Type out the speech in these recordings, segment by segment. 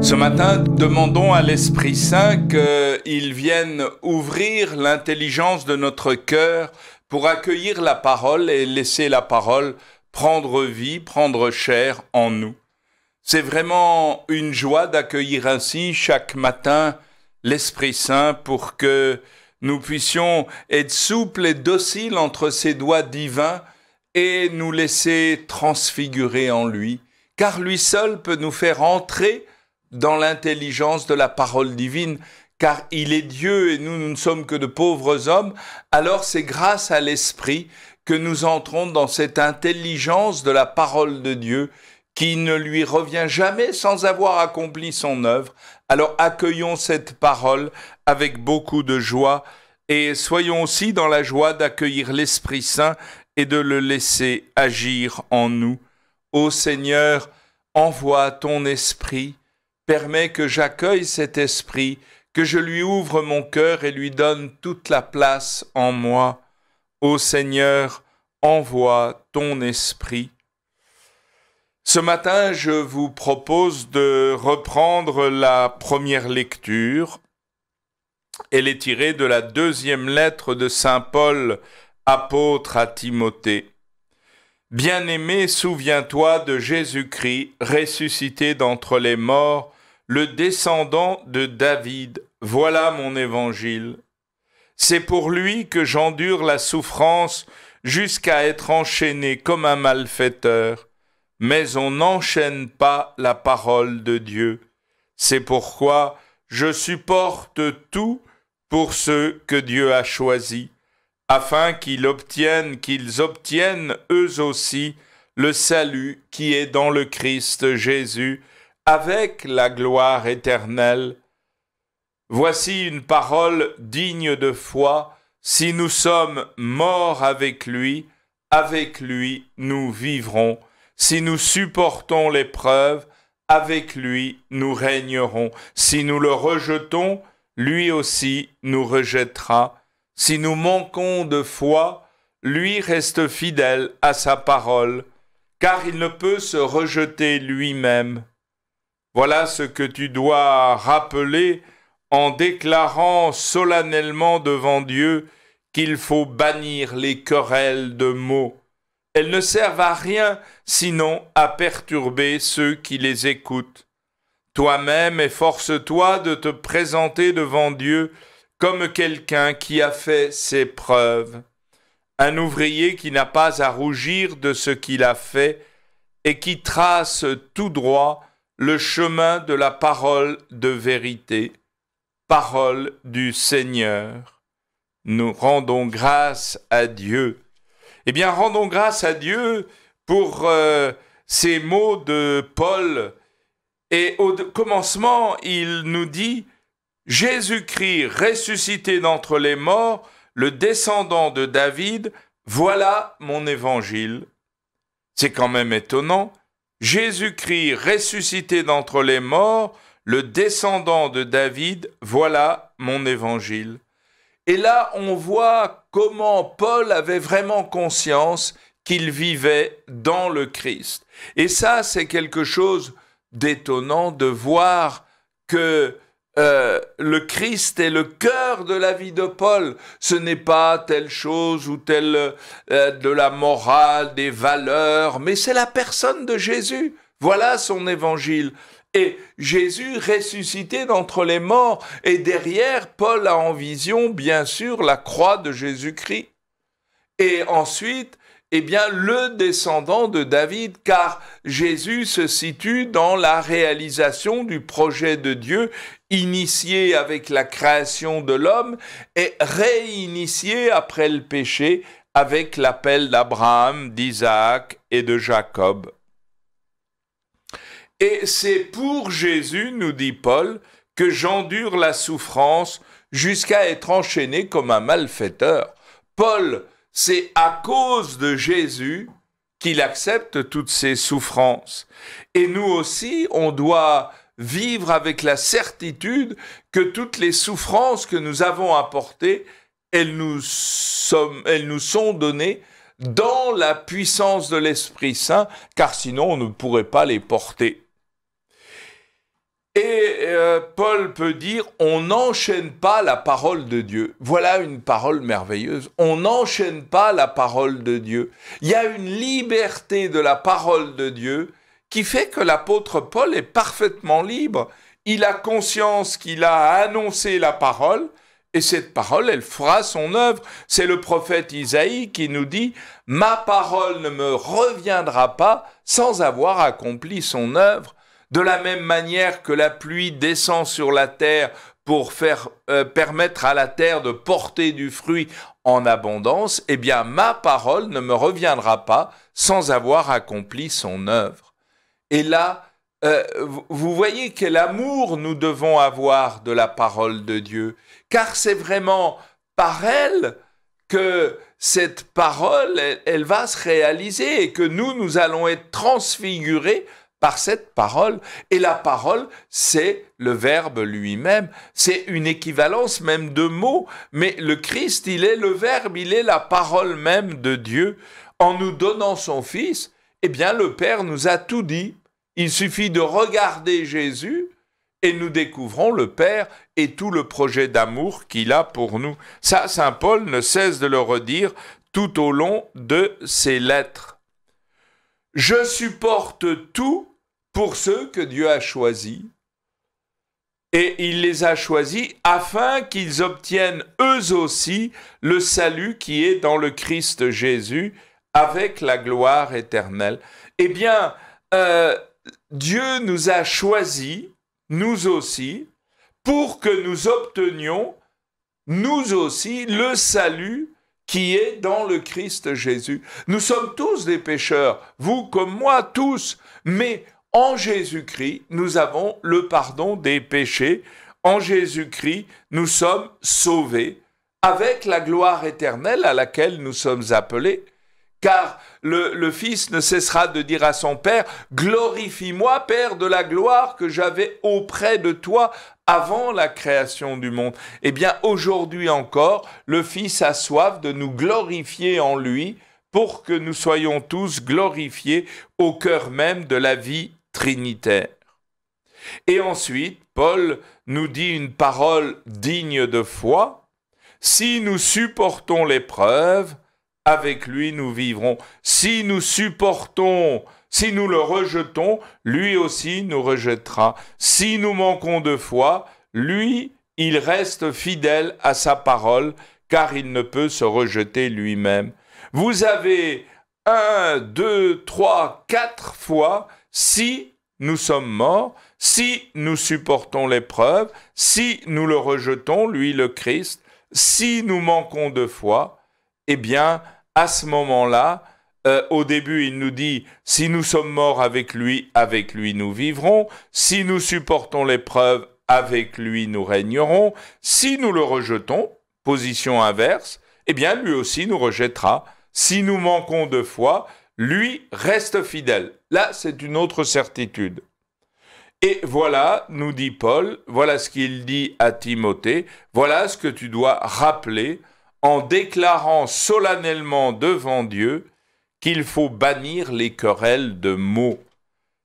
Ce matin, demandons à l'Esprit Saint qu'il vienne ouvrir l'intelligence de notre cœur pour accueillir la parole et laisser la parole prendre vie, prendre chair en nous. C'est vraiment une joie d'accueillir ainsi chaque matin l'Esprit Saint pour que nous puissions être souples et dociles entre ses doigts divins et nous laisser transfigurer en lui, car lui seul peut nous faire entrer dans l'intelligence de la parole divine, car il est Dieu et nous ne sommes que de pauvres hommes. Alors c'est grâce à l'Esprit que nous entrons dans cette intelligence de la parole de Dieu qui ne lui revient jamais sans avoir accompli son œuvre. Alors accueillons cette parole avec beaucoup de joie et soyons aussi dans la joie d'accueillir l'Esprit Saint et de le laisser agir en nous. Ô Seigneur, envoie ton Esprit. Permets que j'accueille cet esprit, que je lui ouvre mon cœur et lui donne toute la place en moi. Ô Seigneur, envoie ton esprit. Ce matin, je vous propose de reprendre la première lecture. Elle est tirée de la deuxième lettre de saint Paul, apôtre à Timothée. Bien-aimé, souviens-toi de Jésus-Christ, ressuscité d'entre les morts, le descendant de David. Voilà mon évangile. C'est pour lui que j'endure la souffrance jusqu'à être enchaîné comme un malfaiteur. Mais on n'enchaîne pas la parole de Dieu. C'est pourquoi je supporte tout pour ceux que Dieu a choisis, afin qu'ils obtiennent eux aussi le salut qui est dans le Christ Jésus, avec la gloire éternelle. Voici une parole digne de foi. Si nous sommes morts avec lui nous vivrons. Si nous supportons l'épreuve, avec lui nous régnerons. Si nous le rejetons, lui aussi nous rejettera. Si nous manquons de foi, lui reste fidèle à sa parole, car il ne peut se rejeter lui-même. Voilà ce que tu dois rappeler en déclarant solennellement devant Dieu qu'il faut bannir les querelles de mots. Elles ne servent à rien sinon à perturber ceux qui les écoutent. Toi-même, efforce-toi de te présenter devant Dieu comme quelqu'un qui a fait ses preuves, un ouvrier qui n'a pas à rougir de ce qu'il a fait et qui trace tout droit le chemin de la parole de vérité, parole du Seigneur. Nous rendons grâce à Dieu. Eh bien, rendons grâce à Dieu pour ces mots de Paul. Et au commencement, il nous dit « Jésus-Christ ressuscité d'entre les morts, le descendant de David, voilà mon évangile. » C'est quand même étonnant. Jésus-Christ ressuscité d'entre les morts, le descendant de David, voilà mon évangile. Et là, on voit comment Paul avait vraiment conscience qu'il vivait dans le Christ. Et ça, c'est quelque chose d'étonnant de voir que le Christ est le cœur de la vie de Paul. Ce n'est pas telle chose ou telle de la morale, des valeurs, mais c'est la personne de Jésus. Voilà son évangile. Et Jésus ressuscité d'entre les morts. Et derrière, Paul a en vision, bien sûr, la croix de Jésus-Christ. Et ensuite, eh bien, le descendant de David, car Jésus se situe dans la réalisation du projet de Dieu, initié avec la création de l'homme et réinitié après le péché avec l'appel d'Abraham, d'Isaac et de Jacob. Et c'est pour Jésus, nous dit Paul, que j'endure la souffrance jusqu'à être enchaîné comme un malfaiteur. Paul, c'est à cause de Jésus qu'il accepte toutes ces souffrances. Et nous aussi, on doit vivre avec la certitude que toutes les souffrances que nous avons apportées, elles nous sont données dans la puissance de l'Esprit Saint, car sinon on ne pourrait pas les porter. Et Paul peut dire, on n'enchaîne pas la parole de Dieu. Voilà une parole merveilleuse. On n'enchaîne pas la parole de Dieu. Il y a une liberté de la parole de Dieu qui fait que l'apôtre Paul est parfaitement libre. Il a conscience qu'il a annoncé la parole, et cette parole, elle fera son œuvre. C'est le prophète Isaïe qui nous dit « Ma parole ne me reviendra pas sans avoir accompli son œuvre ». De la même manière que la pluie descend sur la terre pour permettre à la terre de porter du fruit en abondance, eh bien ma parole ne me reviendra pas sans avoir accompli son œuvre. Et là, vous voyez quel amour nous devons avoir de la parole de Dieu, car c'est vraiment par elle que cette parole, elle va se réaliser et que nous allons être transfigurés par cette parole. Et la parole, c'est le Verbe lui-même. C'est une équivalence même de mots, mais le Christ, il est le Verbe, il est la parole même de Dieu. En nous donnant son Fils, eh bien le Père nous a tout dit. Il suffit de regarder Jésus et nous découvrons le Père et tout le projet d'amour qu'il a pour nous. Ça, saint Paul ne cesse de le redire tout au long de ses lettres. Je supporte tout pour ceux que Dieu a choisis. Et il les a choisis afin qu'ils obtiennent eux aussi le salut qui est dans le Christ Jésus avec la gloire éternelle. Eh bien, Dieu nous a choisis, nous aussi, pour que nous obtenions, nous aussi, le salut qui est dans le Christ Jésus. Nous sommes tous des pécheurs, vous comme moi, tous, mais en Jésus-Christ, nous avons le pardon des péchés. En Jésus-Christ, nous sommes sauvés avec la gloire éternelle à laquelle nous sommes appelés. Car le Fils ne cessera de dire à son Père, « Glorifie-moi, Père de la gloire que j'avais auprès de toi avant la création du monde. » Eh bien, aujourd'hui encore, le Fils a soif de nous glorifier en lui pour que nous soyons tous glorifiés au cœur même de la vie trinitaire. Et ensuite, Paul nous dit une parole digne de foi. « Si nous supportons l'épreuve, avec lui nous vivrons. Si nous supportons, si nous le rejetons, lui aussi nous rejettera. Si nous manquons de foi, lui, il reste fidèle à sa parole, car il ne peut se rejeter lui-même. » Vous avez 1, 2, 3, 4 fois, si nous sommes morts, si nous supportons l'épreuve, si nous le rejetons, lui le Christ, si nous manquons de foi, eh bien, à ce moment-là, au début, il nous dit, si nous sommes morts avec lui nous vivrons. Si nous supportons l'épreuve, avec lui nous régnerons. Si nous le rejetons, position inverse, eh bien, lui aussi nous rejettera. Si nous manquons de foi, lui reste fidèle. Là, c'est une autre certitude. Et voilà, nous dit Paul, voilà ce qu'il dit à Timothée, voilà ce que tu dois rappeler en déclarant solennellement devant Dieu qu'il faut bannir les querelles de mots.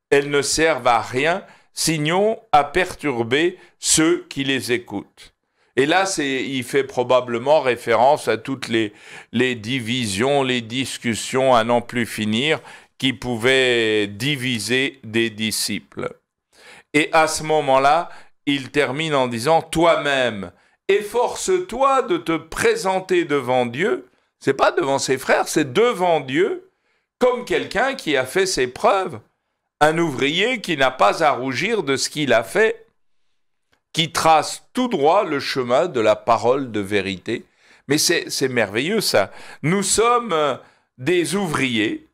Elles ne servent à rien, sinon à perturber ceux qui les écoutent. Et là, il fait probablement référence à toutes les divisions, les discussions à n'en plus finir qui pouvaient diviser des disciples. Et à ce moment-là, il termine en disant « Toi-même, efforce-toi de te présenter devant Dieu, c'est pas devant ses frères, c'est devant Dieu, comme quelqu'un qui a fait ses preuves, un ouvrier qui n'a pas à rougir de ce qu'il a fait, qui trace tout droit le chemin de la parole de vérité. » Mais c'est merveilleux ça. Nous sommes des ouvriers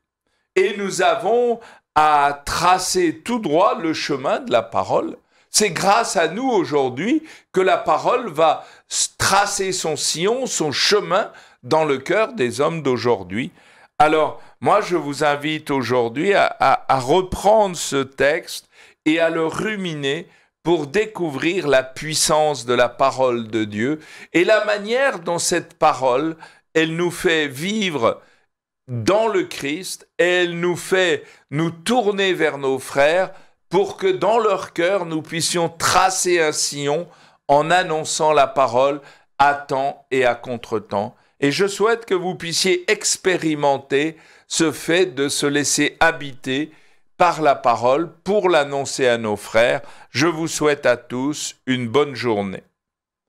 et nous avons à tracer tout droit le chemin de la parole. C'est grâce à nous aujourd'hui que la parole va tracer son sillon, son chemin dans le cœur des hommes d'aujourd'hui. Alors, moi, je vous invite aujourd'hui à reprendre ce texte et à le ruminer pour découvrir la puissance de la parole de Dieu et la manière dont cette parole, elle nous fait vivre dans le Christ et elle nous fait nous tourner vers nos frères pour que dans leur cœur, nous puissions tracer un sillon en annonçant la parole à temps et à contre-temps. Et je souhaite que vous puissiez expérimenter ce fait de se laisser habiter par la parole pour l'annoncer à nos frères. Je vous souhaite à tous une bonne journée.